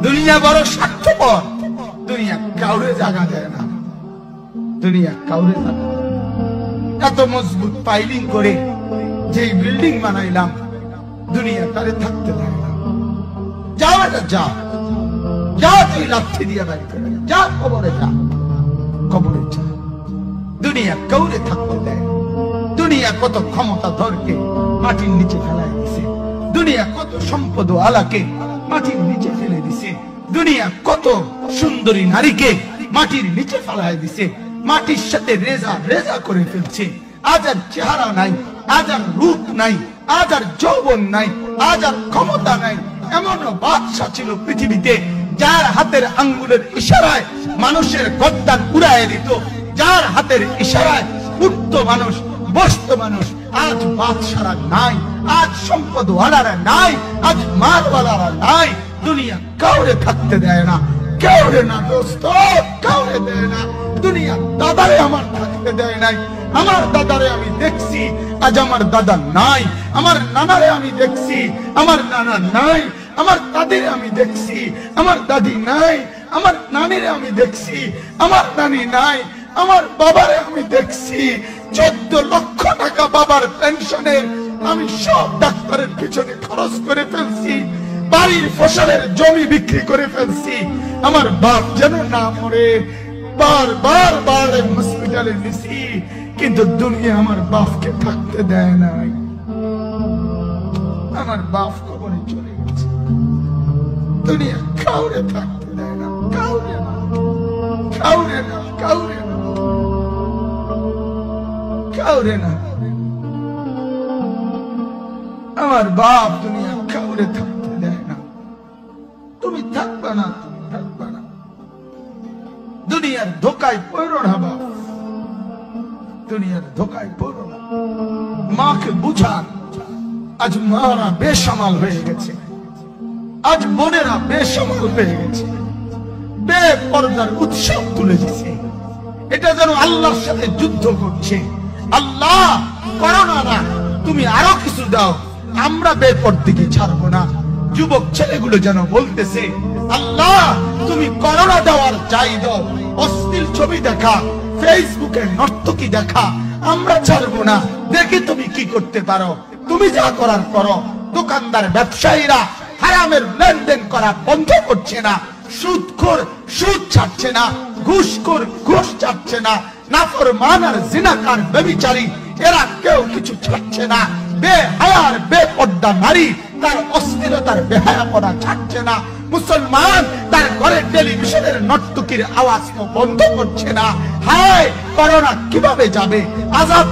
দুনিয়া বড় স্বার্থপর, দুনিয়া কাউরে জায়গা দেয় না, দুনিয়া কাউরে জায়গা। এত মজবুত পাইলিং করে যে বিল্ডিং বানাইলাম, দুনিয়া তারে থাকতে দেয় না। যাও এটা যা, যা তুই লাথি দিয়ে বাড়ি করে যা, কবরে যা, কবরে যা। দুনিয়া কাউরে থাকতে দেয়। দুনিয়া কত ক্ষমতা ধরকে মাটির নিচে ফেলাই দিছে, দুনিয়া কত সম্পদ আলাকে মাটির নিচে ফেলে দিছে, দুনিয়া কত সুন্দরী নারীকে মাটির নিচে ফেলাই দিছে, মাটির সাথে রেজা রেজা করে ফেলছে। আজ আর চেহারা নাই, আজ আর রূপ নাই, আজ আর যৌবন নাই, আজ আর ক্ষমতা নাই। এমন বাদশা ছিল পৃথিবীতে যার হাতের আঙ্গুলের ইশারায় মানুষের গর্দান উড়ায় দিত, যার হাতের ইশারায় উঠত মানুষ, বসত মানুষ। আজ বাদশারা নাই, আজ সম্পদ ওয়ালারা নাই, আজ মালওয়ালারা নাই। দুনিয়া কাউরে থাকতে দেয় না, কাউরে না দোস্ত, কাউরে দেয় না। দুনিয়া দাদারে আমার থাকতে দেয় নাই। আমার দাদারে আমি দেখছি, আজ আমার দাদা নাই। আমার নানারে আমি দেখছি, আমার নানা নাই। আমার দাদিরে আমি দেখছি, আমার দাদি নাই। আমার নানিরে আমি দেখছি, আমার নানি নাই। আমার বাবারে আমি দেখছি, 14 লক্ষ টাকা বাবার পেনশনের আমি সব ডাক্তারের পিছনে খরচ করে ফেলছি, বাড়ির ফসলের জমি বিক্রি করে ফেলছি। আমার বাপ যেন না মরে বারবার বার হসপিটালে নিছি, কিন্তু দুনিয়া আমার বাপকে থাকতে দেয় নাই। আমার বাপ কবরে চলে গেছে, দুনিয়া কাউরে থাকতে দেয় না, কাউরে না, কাউরে না, কাউরে না, কাউরে না। আমার বাপ দুনিয়া কাউরে থাকতে দেয় না। তুমি থাকবা না, তুমি থাকবা না। দুনিয়ার ধোকায় পড়ো না বাপ, দুনিয়ার ধোকায় পড়ো না। মাকে বুঝান, আজ মারা বেসামাল হয়ে গেছে, আজ বোনেরা বেসামাল হয়ে গেছে, বেপরদার উৎসব তুলে দিছে। এটা যেন আল্লাহর সাথে যুদ্ধ করছে। আল্লাহ করোনা না, তুমি আরো কিছু দাও, আমরা বেপরদিকে ছাড়বো না। যুবক ছেলেগুলো যেন বলতেছে, আল্লাহ তুমি করোনা দেওয়ার চাই দাও, অশ্লীল ছবি দেখা, ফেসবুকে নর্তকী দেখা, আমরা ছাড়বো না। দেখি তুমি কি করতে পারো, তুমি যা করার করো। দোকানদার ব্যবসায়ীরা হারামের লেনদেন করা বন্ধ করছে না, সুদখোর সুদ ছাড়ছে না, ঘুষখোর ঘুষ ছাড়ছে না, নাফরমান আর জিনাকার ব্যভিচারী এরা কেউ কিছু ছাড়ছে না। বেহায়ার বেপর্দা নারী তার অস্থিরতার বেহায়াপনা ছাড়ছে না। মুসলমান তার ঘরে টেলিভিশনের নর্তকীর আওয়াজ বন্ধ করছে না। হায় করোনা কিভাবে যাবে, আযাব